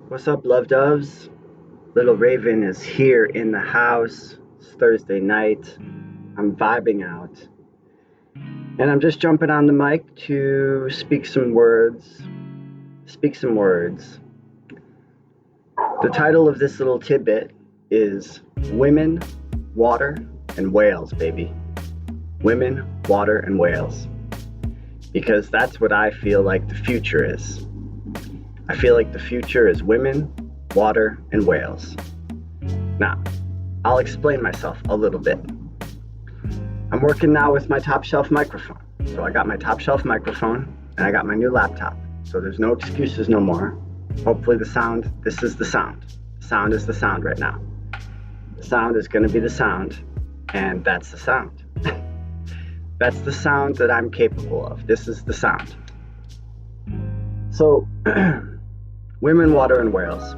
What's up, love doves? Little Raven is here in the house. It's Thursday night. I'm vibing out. And I'm just jumping on the mic to speak some words. The title of this little tidbit is Women, Water, and Whales, baby. Women, water, and whales. Because that's what I feel like the future is. I feel like the future is women, water, and whales. Now, I'll explain myself a little bit. I'm working now with my top shelf microphone. So I got my top shelf microphone and I got my new laptop. So there's no excuses no more. Hopefully this is the sound. The sound is the sound right now. The sound is gonna be the sound, and that's the sound. That's the sound that I'm capable of. This is the sound. So, women, water, and whales.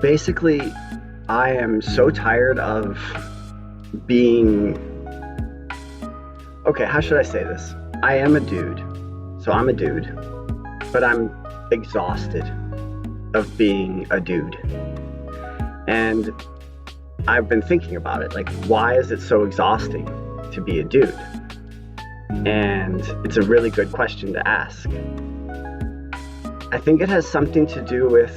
Basically, I am so tired of being... Okay, how should I say this? I am a dude. So I'm a dude. But I'm exhausted of being a dude. And I've been thinking about it. Like, why is it so exhausting to be a dude? And it's a really good question to ask. I think it has something to do with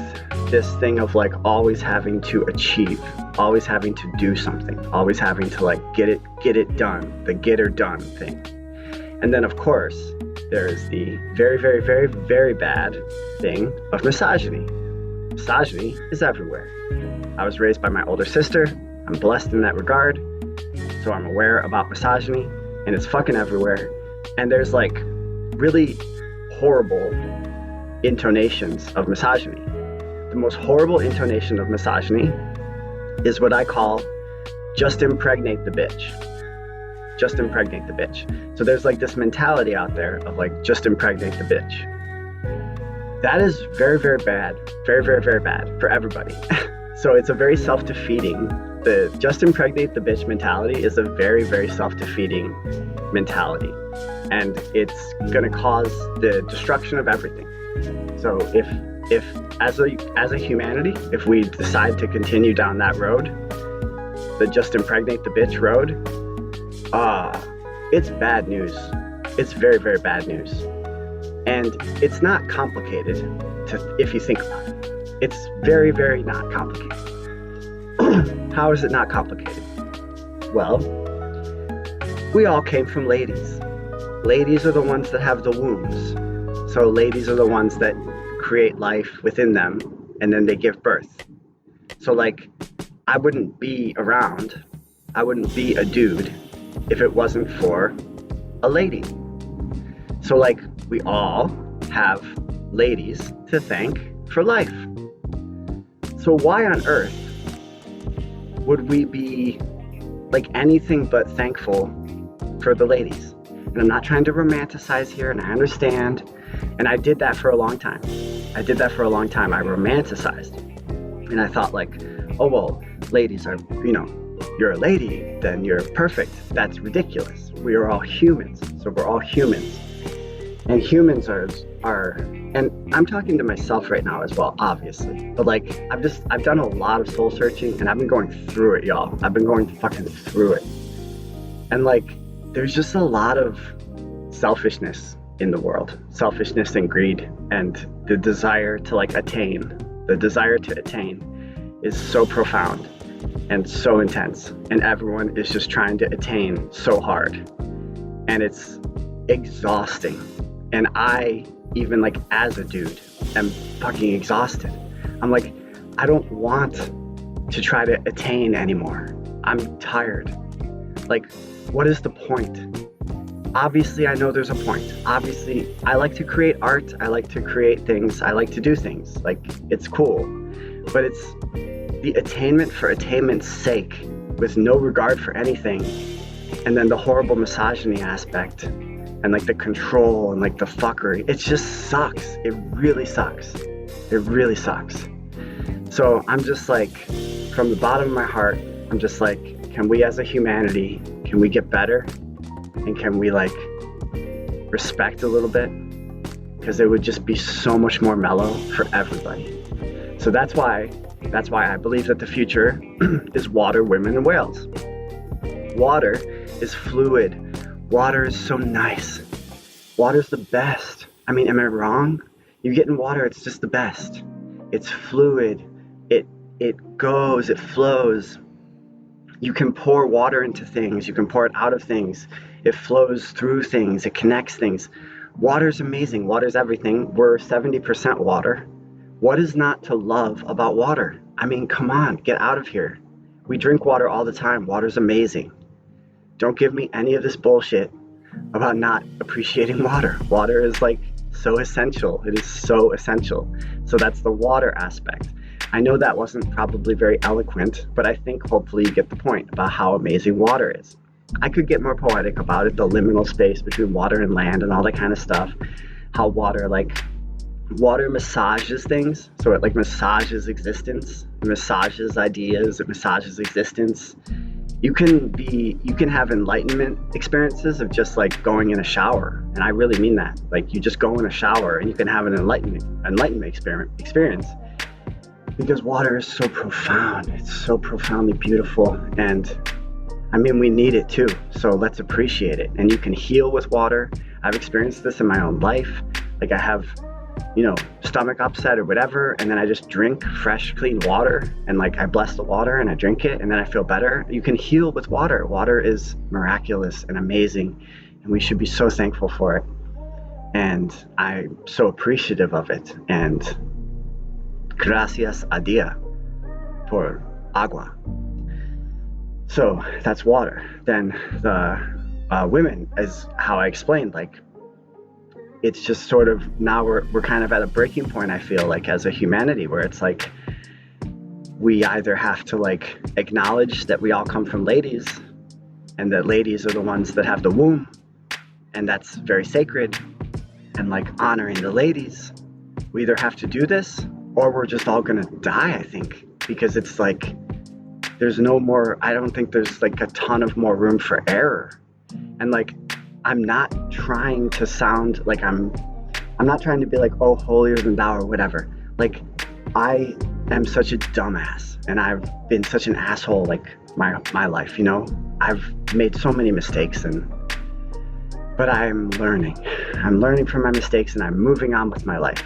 this thing of like always having to achieve, always having to do something, always having to like get it done, the get her done thing. And then of course, there's the very, very, very, very bad thing of misogyny. Misogyny is everywhere. I was raised by my older sister. I'm blessed in that regard. So I'm aware about misogyny, and it's fucking everywhere. And there's like really horrible intonations of misogyny. The most horrible intonation of misogyny is what I call just impregnate the bitch. Just impregnate the bitch. So there's like this mentality out there of like just impregnate the bitch. That is very, very bad. Very, very, very bad for everybody. So it's a very self-defeating. The just impregnate the bitch mentality is a very, very self-defeating mentality. And it's gonna cause the destruction of everything. So if as a humanity, if we decide to continue down that road, the just impregnate the bitch road, it's bad news. It's very, very bad news. And it's not complicated if you think about it. It's very, very not complicated. How is it not complicated? Well, we all came from ladies. Ladies are the ones that have the wombs. So ladies are the ones that create life within them, and then they give birth. So like, I wouldn't be around, I wouldn't be a dude if it wasn't for a lady. So like, we all have ladies to thank for life. So why on earth would we be like anything but thankful for the ladies? And I'm not trying to romanticize here, and I understand. And I did that for a long time. I romanticized. And I thought like, oh, well, ladies are, you're a lady, then you're perfect. That's ridiculous. We are all humans. So we're all humans. And humans are, and I'm talking to myself right now as well, obviously. But like, I've done a lot of soul searching, and I've been going through it, y'all. I've been going fucking through it. And like, there's just a lot of selfishness in the world. Selfishness and greed, and the desire to like attain. The desire to attain is so profound and so intense. And everyone is just trying to attain so hard. And it's exhausting. And I, even like as a dude, am fucking exhausted. I'm like, I don't want to try to attain anymore. I'm tired. Like, what is the point? Obviously, I know there's a point. Obviously, I like to create art. I like to create things. I like to do things. Like, it's cool. But it's the attainment for attainment's sake with no regard for anything. And then the horrible misogyny aspect and like the control and like the fuckery. It just sucks. It really sucks. It really sucks. So I'm just like, from the bottom of my heart, I'm just like, can we as a humanity, can we get better? And can we like respect a little bit? because it would just be so much more mellow for everybody. So that's why I believe that the future is water, women, and whales. Water is fluid. Water is so nice. Water's the best. I mean, am I wrong? You get in water, it's just the best. It's fluid. It goes, it flows. You can pour water into things. You can pour it out of things. It flows through things. It connects things. Water's amazing. Water's everything. We're 70% water. What is not to love about water? I mean, come on, get out of here. We drink water all the time. Water's amazing. Don't give me any of this bullshit about not appreciating water. Water is like so essential. It is so essential. So that's the water aspect. I know that wasn't probably very eloquent, but I think hopefully you get the point about how amazing water is. I could get more poetic about it, the liminal space between water and land and all that kind of stuff. How water massages things. So it like massages existence, it massages ideas, it massages existence. You can have enlightenment experiences of just like going in a shower. And I really mean that. Like you just go in a shower and you can have an enlightenment experience. Because water is so profound. It's so profoundly beautiful. And I mean, we need it too. So let's appreciate it. And you can heal with water. I've experienced this in my own life. Like I have, stomach upset or whatever. And then I just drink fresh, clean water. And like I bless the water and I drink it and then I feel better. You can heal with water. Water is miraculous and amazing. And we should be so thankful for it. And I'm so appreciative of it. And gracias a Dios por agua. So that's water. Then the women, as how I explained, like it's just sort of now we're kind of at a breaking point, I feel like, as a humanity, where it's like we either have to like acknowledge that we all come from ladies and that ladies are the ones that have the womb, and that's very sacred, and like honoring the ladies. We either have to do this or we're just all gonna die, I think, because it's like there's no more, I don't think there's like a ton of more room for error. And like I'm not trying to sound like I'm not trying to be like, oh, holier than thou or whatever. Like I am such a dumbass and I've been such an asshole like my life, I've made so many mistakes but I'm learning from my mistakes and I'm moving on with my life,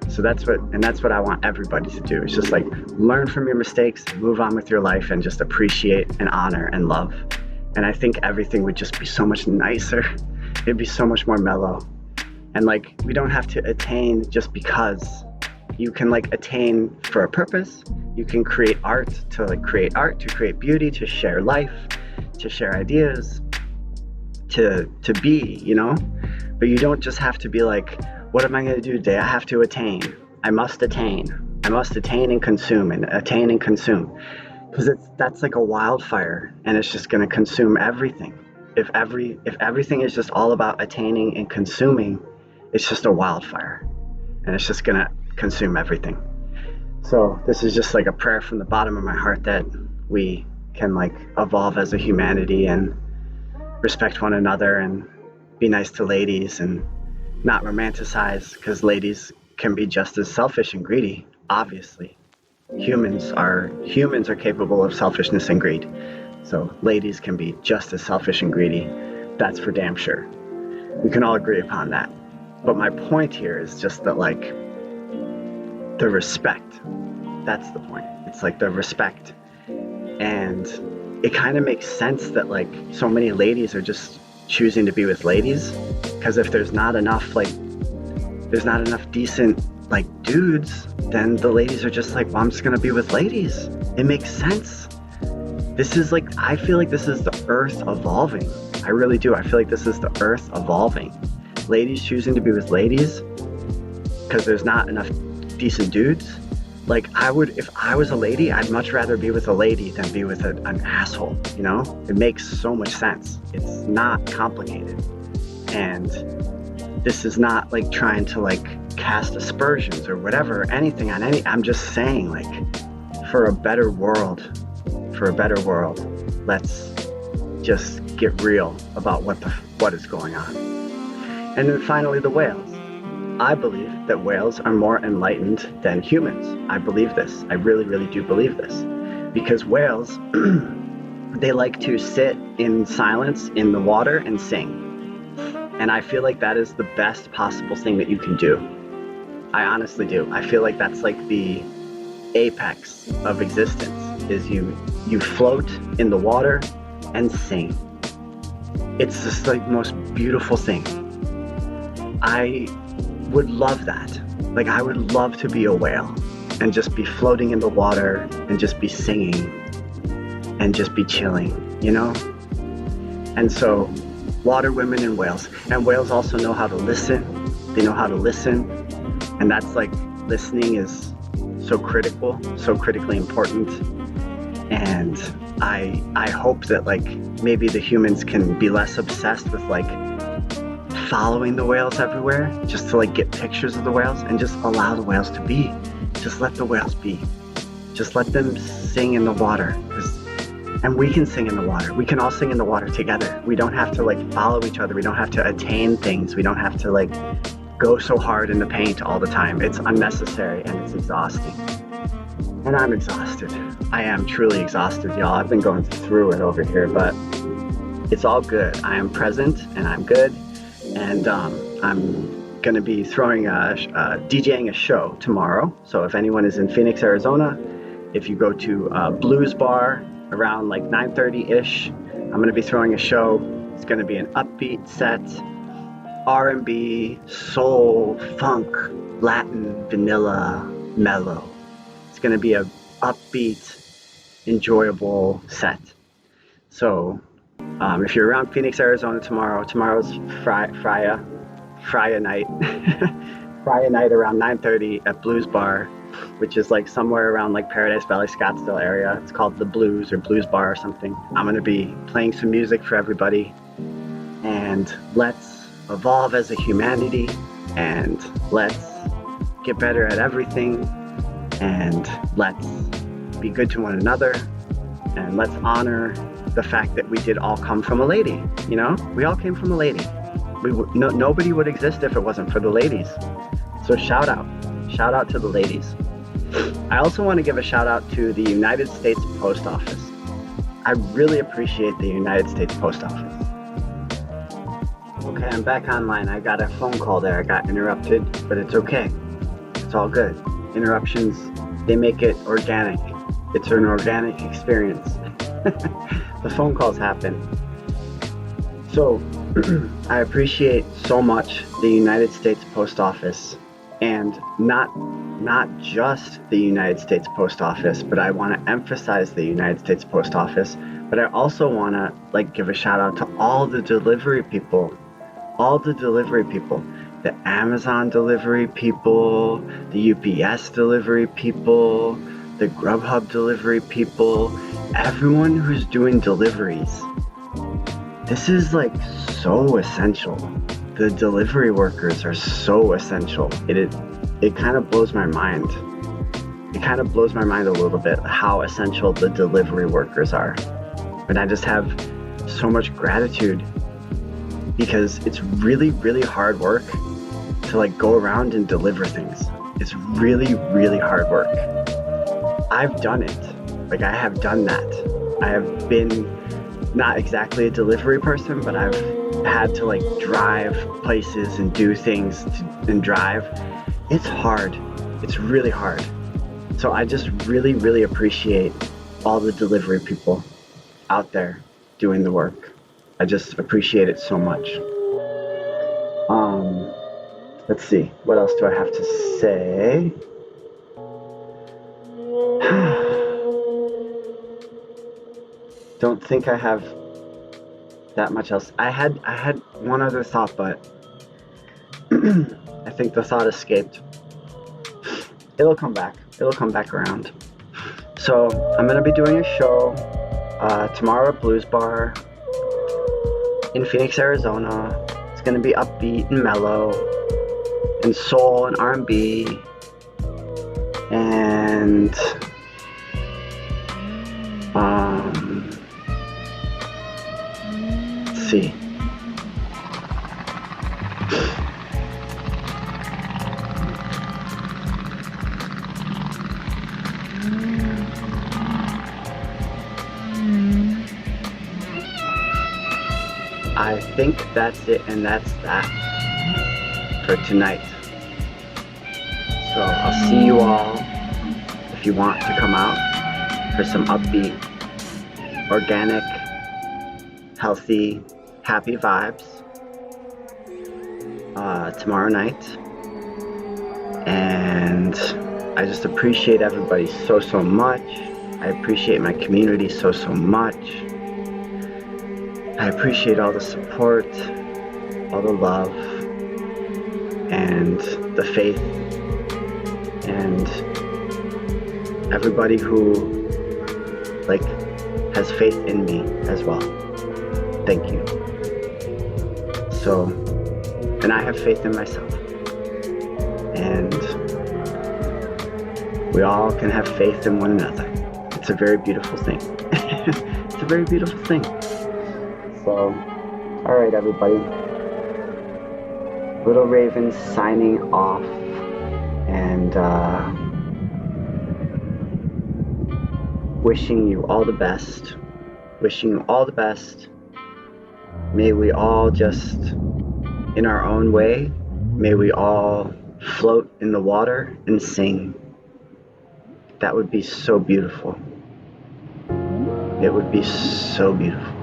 So that's what I want everybody to do. It's just like learn from your mistakes, move on with your life, and just appreciate and honor and love. And I think everything would just be so much nicer. It'd be so much more mellow. And like we don't have to attain just because. You can like attain for a purpose. You can create art, to create beauty, to share life, to share ideas, to be, But you don't just have to be like, what am I going to do today? I have to attain. I must attain and consume and attain and consume. Because that's like a wildfire and it's just going to consume everything. If everything is just all about attaining and consuming, it's just a wildfire and it's just going to consume everything. So this is just like a prayer from the bottom of my heart that we can like evolve as a humanity and respect one another and be nice to ladies and not romanticize, because ladies can be just as selfish and greedy, obviously. Humans are capable of selfishness and greed. So ladies can be just as selfish and greedy. That's for damn sure. We can all agree upon that. But my point here is just that like the respect, that's the point. It's like the respect. And it kind of makes sense that like so many ladies are just choosing to be with ladies, because if there's not enough decent like dudes, then the ladies are just like, well, I'm just gonna be with ladies. It makes sense. This is like, I feel like this is the earth evolving. I really do. I feel like this is the earth evolving. Ladies choosing to be with ladies because there's not enough decent dudes. Like if I was a lady, I'd much rather be with a lady than be with an asshole, It makes so much sense. It's not complicated. And this is not like trying to like cast aspersions or whatever, anything on I'm just saying like for a better world, let's just get real about what is going on. And then finally the whales. I believe that whales are more enlightened than humans. I believe this. I really, really do believe this. Because whales, they like to sit in silence in the water and sing. And I feel like that is the best possible thing that you can do. I honestly do. I feel like that's like the apex of existence, is you float in the water and sing. It's just like the most beautiful thing. I would love that. Like, I would love to be a whale and just be floating in the water and just be singing and just be chilling, you know? And so, water women and whales. And whales also know how to listen. They know how to listen. And that's like, listening is so critical, so critically important. And I hope that like maybe the humans can be less obsessed with like following the whales everywhere just to like get pictures of the whales, and just allow the whales to be. Just let the whales be. Just let them sing in the water. And we can sing in the water. We can all sing in the water together. We don't have to like follow each other. We don't have to attain things. We don't have to like go so hard in the paint all the time. It's unnecessary and it's exhausting. And I'm exhausted. I am truly exhausted, y'all. I've been going through it over here, but it's all good. I am present and I'm good. And I'm going to be DJing a show tomorrow. So if anyone is in Phoenix, Arizona, if you go to Blues Bar around like 9:30-ish, I'm going to be throwing a show. It's going to be an upbeat set, R&B, soul, funk, Latin, vanilla, mellow. It's going to be a upbeat, enjoyable set. So if you're around Phoenix, Arizona tomorrow's Friday night. Friday night around 9:30 at Blues Bar, which is like somewhere around like Paradise Valley, Scottsdale area. It's called the Blues or Blues Bar or something. I'm going to be playing some music for everybody. And let's evolve as a humanity, and let's get better at everything, and let's be good to one another, and let's honor the fact that we did all come from a lady. You know, we all came from a lady. Nobody would exist if it wasn't for the ladies. So shout out to the ladies. I also want to give a shout out to the United States Post Office. I really appreciate the United States Post Office. Okay, I'm back online. I got a phone call there. I got interrupted, but it's okay. It's all good. Interruptions, they make it organic. It's an organic experience. The phone calls happen. So, I appreciate so much the United States Post Office, and not just the United States Post Office, but I want to emphasize the United States Post Office, but I also want to like give a shout out to all the delivery people, the Amazon delivery people, the UPS delivery people, the Grubhub delivery people, everyone who's doing deliveries. This is like so essential. The delivery workers are so essential. It kind of blows my mind. It kind of blows my mind a little bit how essential the delivery workers are. And I just have so much gratitude, because it's really, really hard work to like go around and deliver things. It's really, really hard work. I've done it. Like, I have done that. I have been not exactly a delivery person, but I've had to like drive places and do things and drive. It's hard. It's really hard. So I just really, really appreciate all the delivery people out there doing the work. I just appreciate it so much. Let's see. What else do I have to say? Don't think I have that much else. I had one other thought, but I think the thought escaped. It'll come back. It'll come back around. So I'm gonna be doing a show tomorrow at Blues Bar in Phoenix, Arizona. It's gonna be upbeat and mellow, and soul and R&B, and let's see. I think that's it, and that's that for tonight. So I'll see you all if you want to come out for some upbeat, organic, healthy, happy vibes tomorrow night. And I just appreciate everybody so much. I appreciate my community so much. I appreciate all the support, all the love, and the faith, and everybody who has faith in me as well. Thank you. So, and I have faith in myself. And we all can have faith in one another. It's a very beautiful thing. It's a very beautiful thing. So, alright everybody. Little Raven signing off. And wishing you all the best. Wishing you all the best. May we all just, in our own way, may we all float in the water and sing. That would be so beautiful. It would be so beautiful.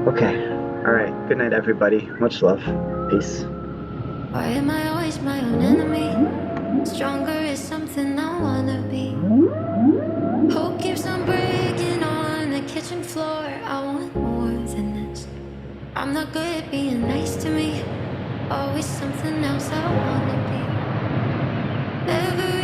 Okay. Alright. Good night, everybody. Much love. Peace. Why am I always my own enemy? Stronger is something I wanna be. Hope keeps on breaking on the kitchen floor. I want more than this. I'm not good at being nice to me. Always something else I wanna be. Never